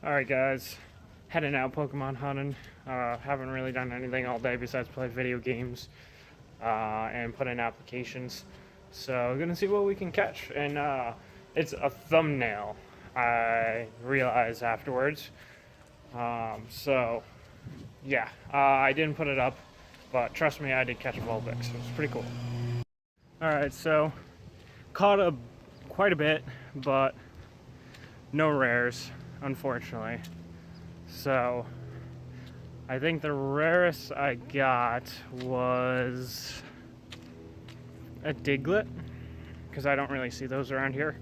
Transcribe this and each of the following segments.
Alright guys, heading out Pokemon hunting. Haven't really done anything all day besides play video games and put in applications. So gonna see what we can catch. And it's a thumbnail, I realized afterwards. So yeah, I didn't put it up, but trust me, I did catch a Vulpix. So it's pretty cool. Alright, so caught quite a bit, but no rares, unfortunately. So I think the rarest I got was a Diglett, because I don't really see those around here.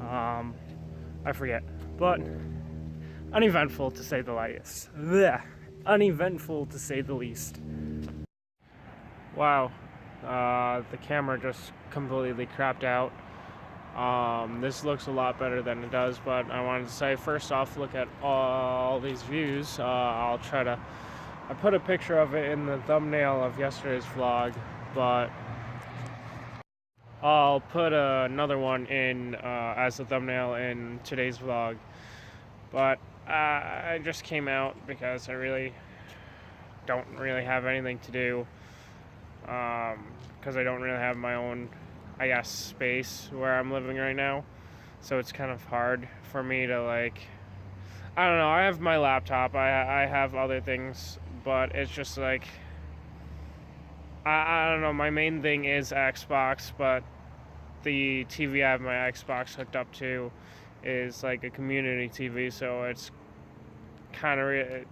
I forget, but uneventful to say the least. Blech. Uneventful to say the least. Wow, the camera just completely crapped out. This looks a lot better than it does, but I wanted to say first off, look at all these views. I put a picture of it in the thumbnail of yesterday's vlog, but I'll put another one in as a thumbnail in today's vlog. But I just came out because I really don't really have anything to do, because I don't really have my own, I guess, space where I'm living right now. So it's kind of hard for me to, like, I don't know, I have my laptop, I have other things, but it's just like, I don't know, my main thing is Xbox, but the TV I have my Xbox hooked up to is like a community TV, so it's kind of, it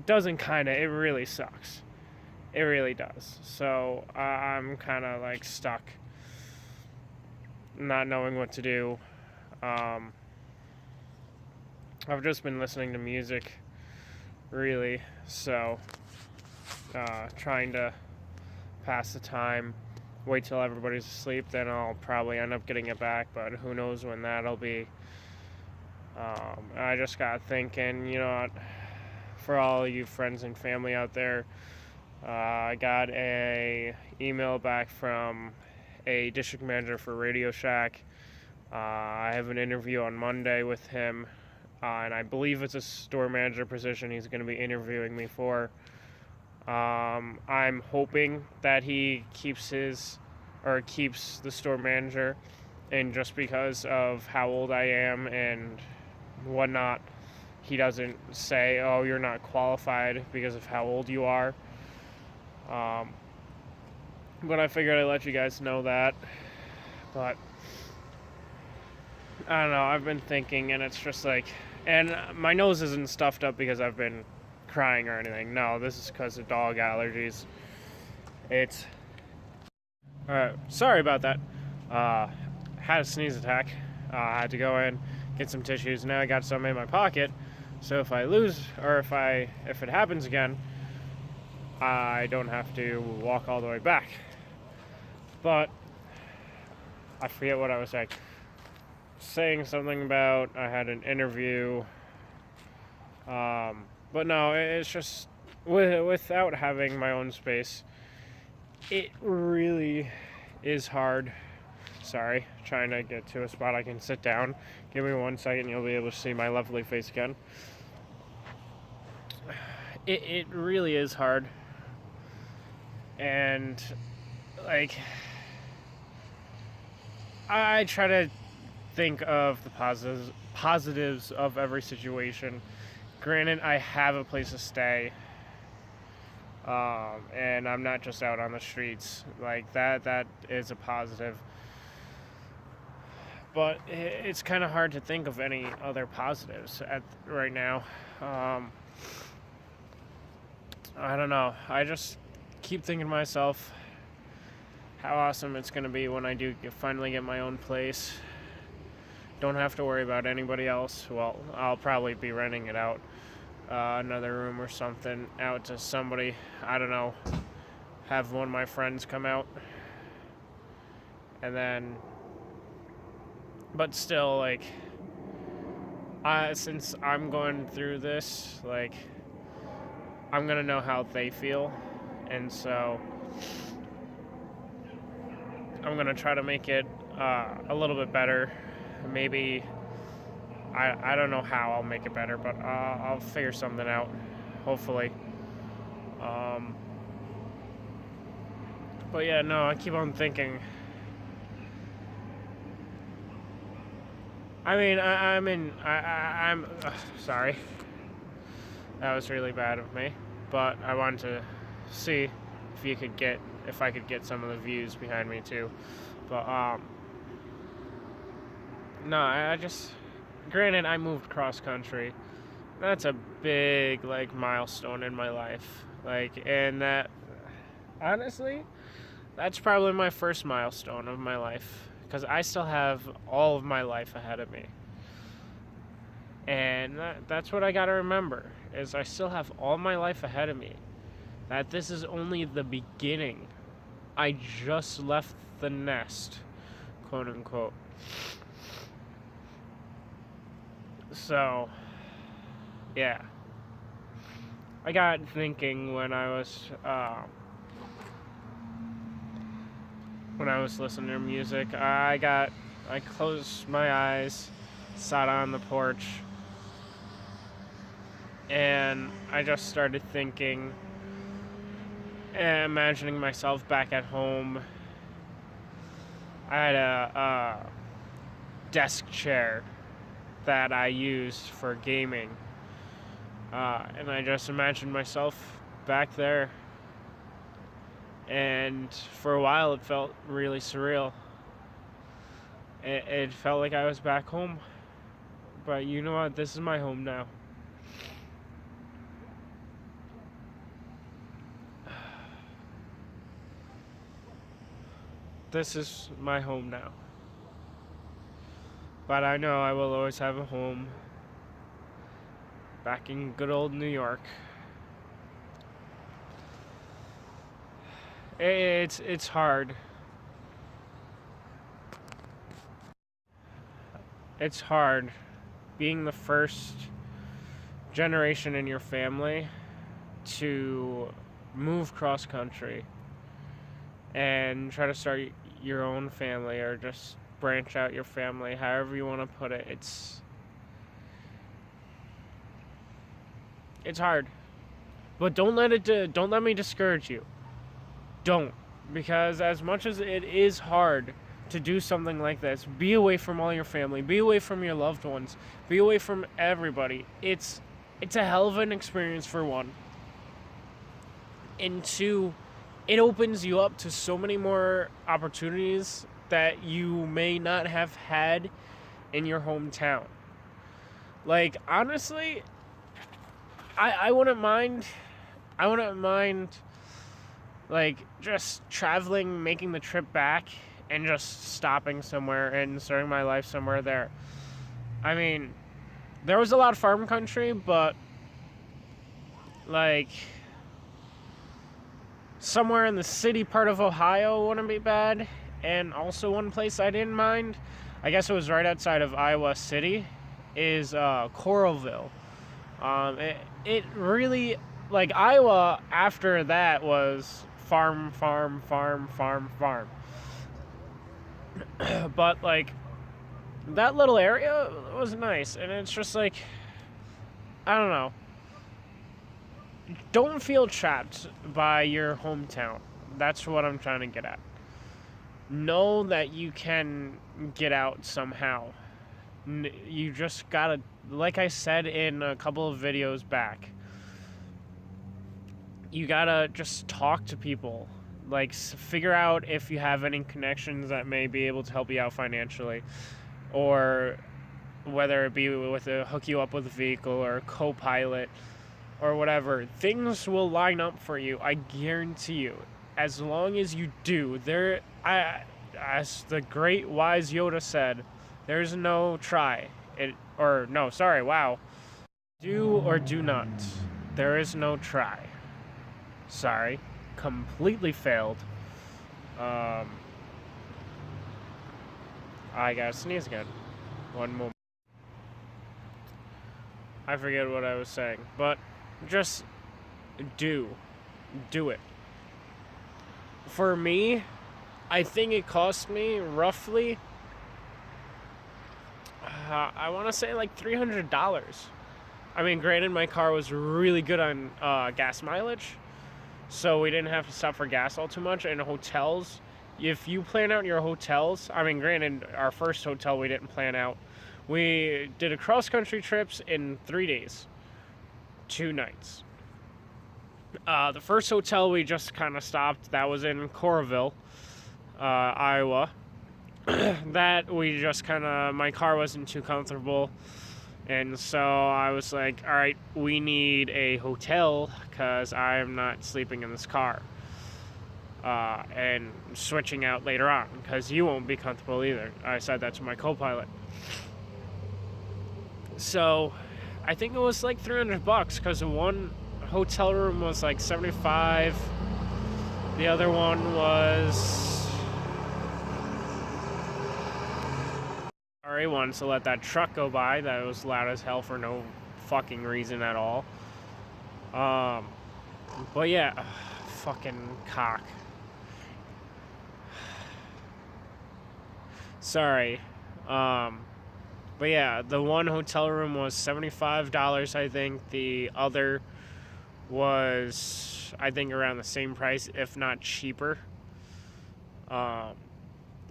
doesn't kind of, it really sucks. It really does. So I'm kind of like stuck, not knowing what to do. I've just been listening to music, really, so trying to pass the time, wait till everybody's asleep, then I'll probably end up getting it back, but who knows when that'll be. I just got thinking, you know, for all you friends and family out there, I got a email back from a district manager for Radio Shack. I have an interview on Monday with him, and I believe it's a store manager position he's going to be interviewing me for. I'm hoping that he keeps the store manager, and just because of how old I am and whatnot, he doesn't say, oh, you're not qualified because of how old you are. But I figured I'd let you guys know that. But I don't know, I've been thinking, and it's just like, and my nose isn't stuffed up because I've been crying or anything. No, this is because of dog allergies. It's sorry about that. Had a sneeze attack. I had to go in, get some tissues. Now I got some in my pocket, so if I lose, or if it happens again, I don't have to walk all the way back. But I forget what I was saying something about I had an interview. But no, it's just without having my own space, it really is hard. Sorry, trying to get to a spot I can sit down. Give me 1 second, you'll be able to see my lovely face again. It really is hard. And, like, I try to think of the positives of every situation. Granted, I have a place to stay, and I'm not just out on the streets. Like, that is a positive. But it's kind of hard to think of any other positives right now. I don't know. I just keep thinking to myself how awesome it's going to be when I do finally get my own place. Don't have to worry about anybody else. Well, I'll probably be renting it out, another room or something, out to somebody. I don't know. Have one of my friends come out. And then, but still, like, since I'm going through this, like, I'm going to know how they feel. And so I'm going to try to make it a little bit better. Maybe I don't know how I'll make it better, but I'll figure something out, hopefully. Um, but yeah, no, I keep on thinking. I mean, I'm sorry. That was really bad of me, but I wanted to see if I could get some of the views behind me too. But no, I just, granted, I moved cross country. That's a big like milestone in my life. Like, and that, honestly, that's probably my first milestone of my life because I still have all of my life ahead of me. And that's what I gotta remember, is I still have all my life ahead of me. That this is only the beginning. I just left the nest, quote unquote. So, yeah. I got thinking when I was listening to music. I closed my eyes, sat on the porch, and I just started thinking and imagining myself back at home. I had a desk chair that I used for gaming, and I just imagined myself back there, and for a while it felt really surreal. It felt like I was back home, but you know what, this is my home now. This is my home now. But I know I will always have a home back in good old New York. It's hard. It's hard being the first generation in your family to move cross country and try to start your own family, or just branch out your family, however you want to put it. It's hard, but don't let me discourage you. Don't, because as much as it is hard to do something like this, be away from all your family, be away from your loved ones, be away from everybody. It's a hell of an experience, for one, and two, it opens you up to so many more opportunities that you may not have had in your hometown. Like, honestly, I wouldn't mind like just traveling, making the trip back, and just stopping somewhere and starting my life somewhere there. I mean, there was a lot of farm country, but like somewhere in the city part of Ohio wouldn't be bad. And also one place I didn't mind, I guess it was right outside of Iowa City, is Coralville. It really, like, Iowa after that was farm. But like that little area was nice, and it's just like, I don't know. Don't feel trapped by your hometown. That's what I'm trying to get at. Know that you can get out somehow. You just gotta, like I said in a couple of videos back, you gotta just talk to people. Like, figure out if you have any connections that may be able to help you out financially, or whether it be with hook you up with a vehicle or a co-pilot or whatever. Things will line up for you, I guarantee you. As long as you do, as the great wise Yoda said, there's no try. Do or do not. There is no try. Sorry. Completely failed. I gotta sneeze again. One moment. I forget what I was saying, but just do it. For me, I think it cost me roughly I want to say like $300. I mean, granted, my car was really good on gas mileage, so we didn't have to stop for gas all too much. And hotels, if you plan out your hotels, I mean, granted, our first hotel we didn't plan out. We did a cross-country trips in 3 days, 2 nights. The first hotel we just kind of stopped, that was in Coralville, Iowa. That we just kind of, my car wasn't too comfortable. And so I was like, all right, we need a hotel because I'm not sleeping in this car. And switching out later on because you won't be comfortable either. I said that to my co-pilot. So I think it was like $300 because one hotel room was like $75. The other one was... Sorry, wanted to let that truck go by that was loud as hell for no fucking reason at all. But yeah, fucking cock. Sorry. But yeah, the one hotel room was $75, I think. The other was, I think, around the same price, if not cheaper.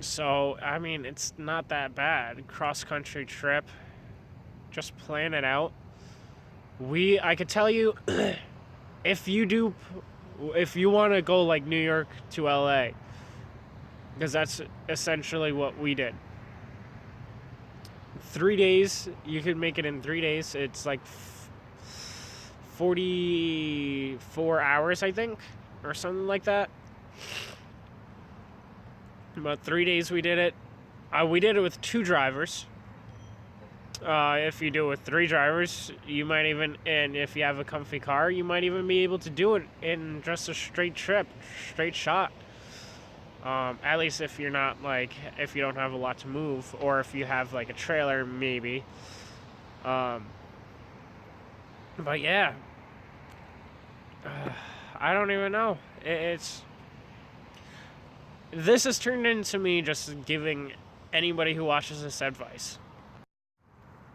So, I mean, it's not that bad. Cross-country trip. Just plan it out. I could tell you, if you want to go like New York to LA, because that's essentially what we did. 3 days, you could make it in 3 days. It's like 44 hours, I think, or something like that. But 3 days we did it. We did it with 2 drivers. If you do it with 3 drivers, you might even, and if you have a comfy car, you might even be able to do it in just a straight trip, straight shot. At least if you're not like, if you don't have a lot to move, or if you have like a trailer, maybe. But yeah, I don't even know. This has turned into me just giving anybody who watches this advice.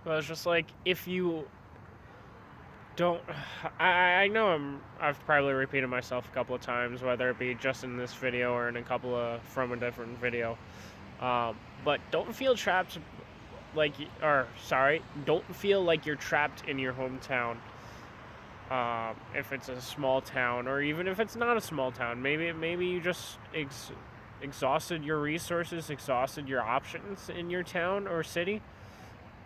Well, it's just like, if you don't... I know I've probably repeated myself a couple of times, whether it be just in this video or in a couple of from a different video. But don't feel trapped don't feel like you're trapped in your hometown. If it's a small town, or even if it's not a small town, maybe you just exhausted your resources, exhausted your options in your town or city,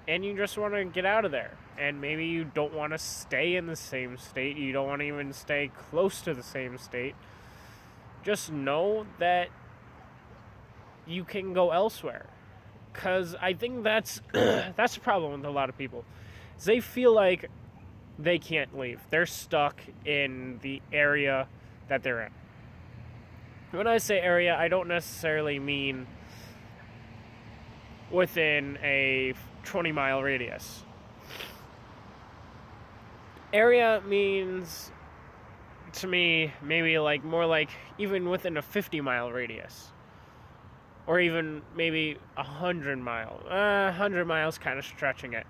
and you just want to get out of there. And maybe you don't want to stay in the same state. You don't want to even stay close to the same state. Just know that you can go elsewhere. Because I think that's the problem with a lot of people. Is they feel like they can't leave. They're stuck in the area that they're in. When I say area, I don't necessarily mean within a 20-mile radius. Area means, to me, maybe like more like even within a 50-mile radius. Or even maybe 100 miles. 100 miles kind of stretching it.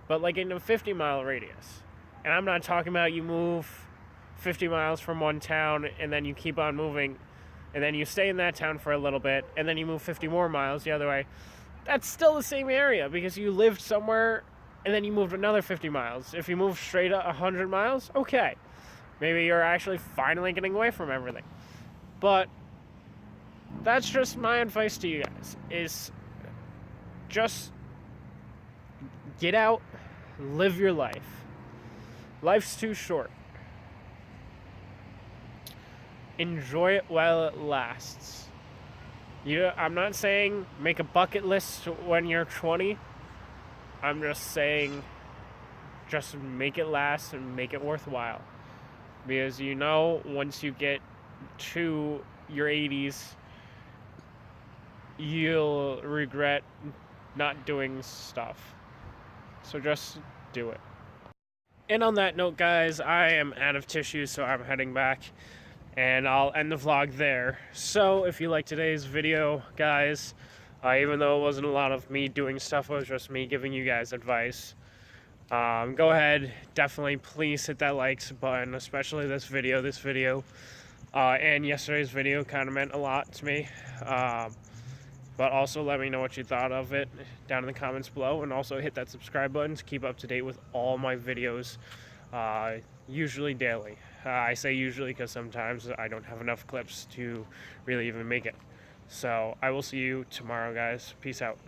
But like in a 50-mile radius. And I'm not talking about you move 50 miles from one town and then you keep on moving and then you stay in that town for a little bit and then you move 50 more miles the other way. That's still the same area because you lived somewhere and then you moved another 50 miles. If you move straight up 100 miles, okay. Maybe you're actually finally getting away from everything. But that's just my advice to you guys, is just get out, live your life. Life's too short. Enjoy it while it lasts. I'm not saying make a bucket list when you're 20. I'm just saying just make it last and make it worthwhile. Because once you get to your 80s, you'll regret not doing stuff. So just do it. And on that note, guys, I am out of tissue, so I'm heading back. And I'll end the vlog there. So if you like today's video, guys, Even though it wasn't a lot of me doing stuff, it was just me giving you guys advice. Go ahead, definitely please hit that likes button, especially this video. And yesterday's video kind of meant a lot to me. But also let me know what you thought of it down in the comments below, and also hit that subscribe button to keep up to date with all my videos, usually daily. I say usually because sometimes I don't have enough clips to really even make it. So I will see you tomorrow, guys. Peace out.